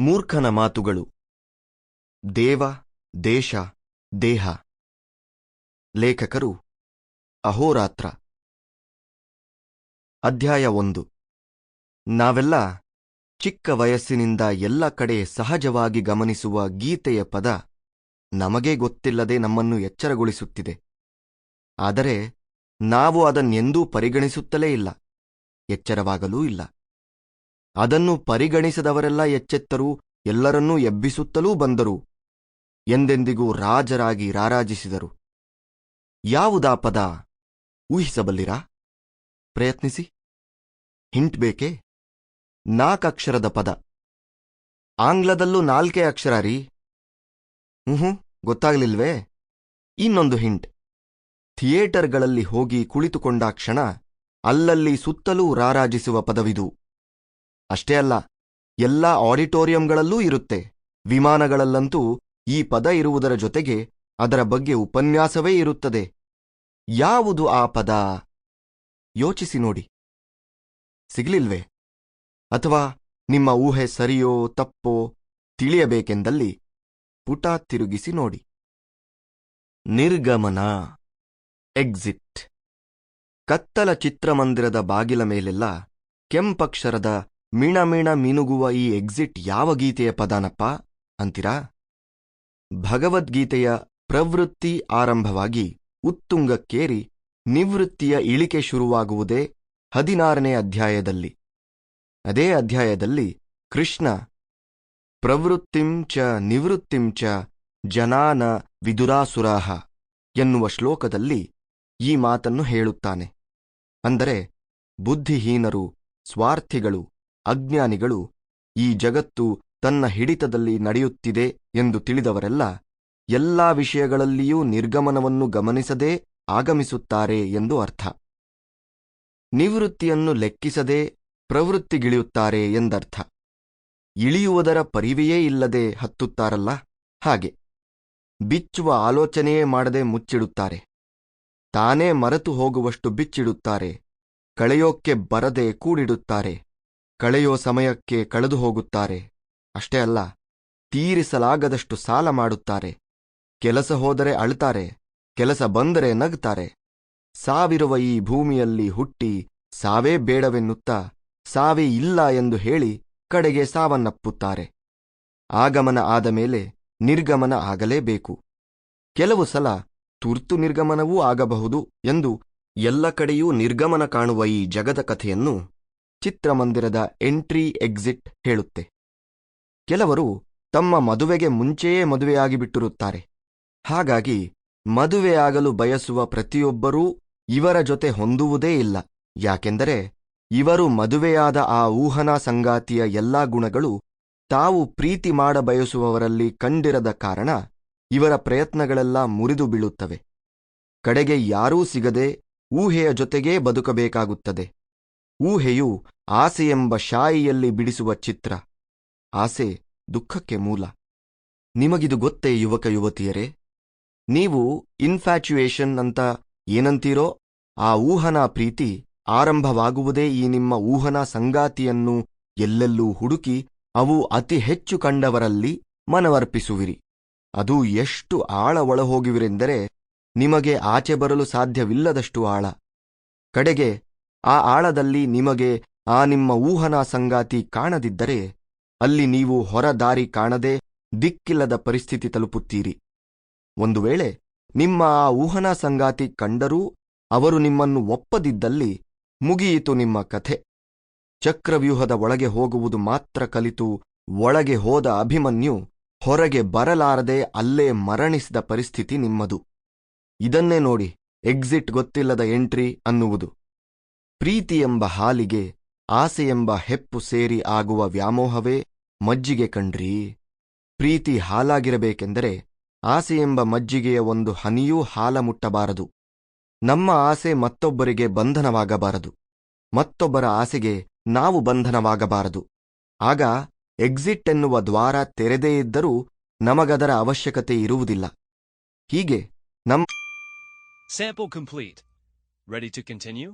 ಮೂರ್ಖನ ಮಾತುಗಳು. ದೇವ, ದೇಶ, ದೇಹ. ಲೇಖಕರು ಅಹೋರಾತ್ರ. ಅಧ್ಯಾಯ 1. ನಾವೆಲ್ಲ ಚಿಕ್ಕ ವಯಸ್ಸಿನಿಂದ ಎಲ್ಲ ಕಡೆ ಸಹಜವಾಗಿ ಗಮನಿಸುವ ಗೀತೆಯ ಪದ ನಮಗೇ ಗೊತ್ತಿಲ್ಲದೆ ನಮ್ಮನ್ನು ಎಚ್ಚರಗೊಳಿಸುತ್ತಿದೆ. ಆದರೆ ನಾವು ಅದನ್ನೆಂದೂ ಪರಿಗಣಿಸುತ್ತಲೇ ಇಲ್ಲ, ಎಚ್ಚರವಾಗಲೂ ಇಲ್ಲ. ಅದನ್ನು ಪರಿಗಣಿಸದವರೆಲ್ಲ ಎಚ್ಚೆತ್ತರೂ, ಎಲ್ಲರನ್ನೂ ಎಬ್ಬಿಸುತ್ತಲೂ ಬಂದರು, ಎಂದೆಂದಿಗೂ ರಾಜರಾಗಿ ರಾರಾಜಿಸಿದರು. ಯಾವುದಾ ಪದ ಊಹಿಸಬಲ್ಲಿರಾ? ಪ್ರಯತ್ನಿಸಿ. ಹಿಂಟ್ ಬೇಕೇ? 4 ಅಕ್ಷರದ ಪದ. ಆಂಗ್ಲದಲ್ಲೂ 4 ಅಕ್ಷರ ರೀ. ಗೊತ್ತಾಗಲಿಲ್ವೇ? ಇನ್ನೊಂದು ಹಿಂಟ್. ಥಿಯೇಟರ್ಗಳಲ್ಲಿ ಹೋಗಿ ಕುಳಿತುಕೊಂಡಾಕ್ಷಣ ಅಲ್ಲಲ್ಲಿ ಸುತ್ತಲೂ ರಾರಾಜಿಸುವ ಪದವಿದು. ಅಷ್ಟೇ ಅಲ್ಲ, ಎಲ್ಲಾ ಆಡಿಟೋರಿಯಂಗಳಲ್ಲೂ ಇರುತ್ತೆ. ವಿಮಾನಗಳಲ್ಲಂತೂ ಈ ಪದ ಇರುವುದರ ಜೊತೆಗೆ ಅದರ ಬಗ್ಗೆ ಉಪನ್ಯಾಸವೇ ಇರುತ್ತದೆ. ಯಾವುದು ಆ ಪದ? ಯೋಚಿಸಿ ನೋಡಿ. ಸಿಗಲಿಲ್ವೇ? ಅಥವಾ ನಿಮ್ಮ ಊಹೆ ಸರಿಯೋ ತಪ್ಪೋ ತಿಳಿಯಬೇಕೆಂದಲ್ಲಿ ಪುಟ ತಿರುಗಿಸಿ ನೋಡಿ. ನಿರ್ಗಮನ, ಎಕ್ಸಿಟ್. ಕತ್ತಲ ಚಿತ್ರಮಂದಿರದ ಬಾಗಿಲ ಮೇಲೆಲ್ಲ ಕೆಂಪಕ್ಷರದ ಮಿಣಮಿಣ ಮಿನುಗುವ ಈ ಎಕ್ಸಿಟ್ ಯಾವ ಗೀತೆಯ ಪದಾನಪ್ಪ ಅಂತೀರಾ? ಭಗವದ್ಗೀತೆಯ ಪ್ರವೃತ್ತಿ ಆರಂಭವಾಗಿ ಉತ್ತುಂಗಕ್ಕೇರಿ ನಿವೃತ್ತಿಯ ಇಳಿಕೆ ಶುರುವಾಗುವುದೇ 16ನೇ ಅಧ್ಯಾಯದಲ್ಲಿ. ಅದೇ ಅಧ್ಯಾಯದಲ್ಲಿ ಕೃಷ್ಣ ಪ್ರವೃತ್ತಿಂ ಚ ನಿವೃತ್ತಿಂ ಚ ಜನಾನ ವಿದುರಾಸುರಾಹ ಎನ್ನುವ ಶ್ಲೋಕದಲ್ಲಿ ಈ ಮಾತನ್ನು ಹೇಳುತ್ತಾನೆ. ಅಂದರೆ ಬುದ್ಧಿಹೀನರು, ಸ್ವಾರ್ಥಿಗಳು, ಅಜ್ಞಾನಿಗಳು ಈ ಜಗತ್ತು ತನ್ನ ಹಿಡಿತದಲ್ಲಿ ನಡೆಯುತ್ತಿದೆ ಎಂದು ತಿಳಿದವರೆಲ್ಲ ಎಲ್ಲಾ ವಿಷಯಗಳಲ್ಲಿಯೂ ನಿರ್ಗಮನವನ್ನು ಗಮನಿಸದೇ ಆಗಮಿಸುತ್ತಾರೆ ಎಂದು ಅರ್ಥ. ನಿವೃತ್ತಿಯನ್ನು ಲೆಕ್ಕಿಸದೆ ಪ್ರವೃತ್ತಿಗಿಳಿಯುತ್ತಾರೆ ಎಂದರ್ಥ. ಇಳಿಯುವುದರ ಪರಿವೆಯೇ ಇಲ್ಲದೆ ಹತ್ತುತ್ತಾರಲ್ಲ, ಹಾಗೆ. ಬಿಚ್ಚುವ ಆಲೋಚನೆಯೇ ಮಾಡದೆ ಮುಚ್ಚಿಡುತ್ತಾರೆ. ತಾನೇ ಮರೆತು ಹೋಗುವಷ್ಟು ಬಿಚ್ಚಿಡುತ್ತಾರೆ. ಕಳೆಯೋಕ್ಕೆ ಬರದೆ ಕೂಡಿಡುತ್ತಾರೆ. ಕಳೆಯೋ ಸಮಯಕ್ಕೆ ಕಳೆದು ಹೋಗುತ್ತಾರೆ. ಅಷ್ಟೇ ಅಲ್ಲ, ತೀರಿಸಲಾಗದಷ್ಟು ಸಾಲ ಮಾಡುತ್ತಾರೆ. ಕೆಲಸ ಹೋದರೆ ಅಳ್ತಾರೆ, ಕೆಲಸ ಬಂದರೆ ನಗ್ತಾರೆ. ಸಾವಿರುವ ಈ ಭೂಮಿಯಲ್ಲಿ ಹುಟ್ಟಿ ಸಾವೇ ಬೇಡವೆನ್ನುತ್ತಾ ಸಾವೇ ಇಲ್ಲ ಎಂದು ಹೇಳಿ ಕಡೆಗೆ ಸಾವನ್ನಪ್ಪುತ್ತಾರೆ. ಆಗಮನ ಆದ ಮೇಲೆ ನಿರ್ಗಮನ ಆಗಲೇಬೇಕು. ಕೆಲವು ಸಲ ತುರ್ತು ನಿರ್ಗಮನವೂ ಆಗಬಹುದು ಎಂದು ಎಲ್ಲ ಕಡೆಯೂ ನಿರ್ಗಮನ ಕಾಣುವ ಈ ಜಗದ ಕಥೆಯನ್ನು ಚಿತ್ರಮಂದಿರದ ಎಂಟ್ರಿ ಎಕ್ಸಿಟ್ ಹೇಳುತ್ತೆ. ಕೆಲವರು ತಮ್ಮ ಮದುವೆಗೆ ಮುಂಚೆಯೇ ಮದುವೆಯಾಗಿಬಿಟ್ಟಿರುತ್ತಾರೆ. ಹಾಗಾಗಿ ಮದುವೆಯಾಗಲು ಬಯಸುವ ಪ್ರತಿಯೊಬ್ಬರೂ ಇವರ ಜೊತೆ ಹೊಂದುವುದೇ ಇಲ್ಲ. ಯಾಕೆಂದರೆ ಇವರು ಮದುವೆಯಾದ ಆ ಊಹನಾ ಸಂಗಾತಿಯ ಎಲ್ಲಾ ಗುಣಗಳು ತಾವು ಪ್ರೀತಿ ಮಾಡಬಯಸುವವರಲ್ಲಿ ಕಂಡಿರದ ಕಾರಣ ಇವರ ಪ್ರಯತ್ನಗಳೆಲ್ಲ ಮುರಿದು ಬೀಳುತ್ತವೆ. ಕಡೆಗೆ ಯಾರೂ ಸಿಗದೆ ಊಹೆಯ ಜೊತೆಗೇ ಬದುಕಬೇಕಾಗುತ್ತದೆ. ಊಹೆಯು ಆಸೆಯೆಂಬ ಶಾಯಿಯಲ್ಲಿ ಬಿಡಿಸುವ ಚಿತ್ರ. ಆಸೆ ದುಃಖಕ್ಕೆ ಮೂಲ. ನಿಮಗಿದು ಗೊತ್ತೇ ಯುವಕ ಯುವತಿಯರೇ? ನೀವು ಇನ್ಫ್ಯಾಚುಯೇಷನ್ ಅಂತ ಏನಂತೀರೋ ಆ ಊಹನಾ ಪ್ರೀತಿ ಆರಂಭವಾಗುವುದೇ ಈ ನಿಮ್ಮ ಊಹನಾ ಸಂಗಾತಿಯನ್ನು ಎಲ್ಲೆಲ್ಲೂ ಹುಡುಕಿ ಅವು ಅತಿ ಹೆಚ್ಚು ಕಂಡವರಲ್ಲಿ ಮನವರ್ಪಿಸುವಿರಿ. ಅದು ಎಷ್ಟು ಆಳ ಒಳಹೋಗುವಿರೆಂದರೆ ನಿಮಗೆ ಆಚೆ ಬರಲು ಸಾಧ್ಯವಿಲ್ಲದಷ್ಟು ಆಳ. ಕಡೆಗೆ ಆ ಆಳದಲ್ಲಿ ನಿಮಗೆ ಆ ನಿಮ್ಮ ಊಹನಾ ಸಂಗಾತಿ ಕಾಣದಿದ್ದರೆ ಅಲ್ಲಿ ನೀವು ಹೊರ ದಾರಿ ಕಾಣದೆ ದಿಕ್ಕಿಲ್ಲದ ಪರಿಸ್ಥಿತಿ ತಲುಪುತ್ತೀರಿ. ಒಂದು ವೇಳೆ ನಿಮ್ಮ ಆ ಊಹನಾ ಸಂಗಾತಿ ಕಂಡರೂ ಅವರು ನಿಮ್ಮನ್ನು ಒಪ್ಪದಿದ್ದಲ್ಲಿ ಮುಗಿಯಿತು ನಿಮ್ಮ ಕಥೆ. ಚಕ್ರವ್ಯೂಹದ ಒಳಗೆ ಹೋಗುವುದು ಮಾತ್ರ ಕಲಿತು ಒಳಗೆ ಹೋದ ಅಭಿಮನ್ಯು ಹೊರಗೆ ಬರಲಾರದೆ ಅಲ್ಲೇ ಮರಣಿಸಿದ ಪರಿಸ್ಥಿತಿ ನಿಮ್ಮದು. ಇದನ್ನೇ ನೋಡಿ ಎಕ್ಸಿಟ್ ಗೊತ್ತಿಲ್ಲದ ಎಂಟ್ರಿ ಅನ್ನುವುದು. ಪ್ರೀತಿ ಎಂಬ ಹಾಲಿಗೆ ಆಸೆಯೆಂಬ ಹೆಪ್ಪು ಸೇರಿ ಆಗುವ ವ್ಯಾಮೋಹವೇ ಮಜ್ಜಿಗೆ ಕಣ್ರೀ. ಪ್ರೀತಿ ಹಾಲಾಗಿರಬೇಕೆಂದರೆ ಆಸೆಯೆಂಬ ಮಜ್ಜಿಗೆಯ ಒಂದು ಹನಿಯೂ ಹಾಲ ಮುಟ್ಟಬಾರದು. ನಮ್ಮ ಆಸೆ ಮತ್ತೊಬ್ಬರಿಗೆ ಬಂಧನವಾಗಬಾರದು. ಮತ್ತೊಬ್ಬರ ಆಸೆಗೆ ನಾವು ಬಂಧನವಾಗಬಾರದು. ಆಗ ಎಕ್ಸಿಟ್ ಎನ್ನುವ ದ್ವಾರ ತೆರೆದೇ ಇದ್ದರೂ ನಮಗದರ ಅವಶ್ಯಕತೆ ಇರುವುದಿಲ್ಲ. ಹೀಗೆ Sample complete. Ready to continue?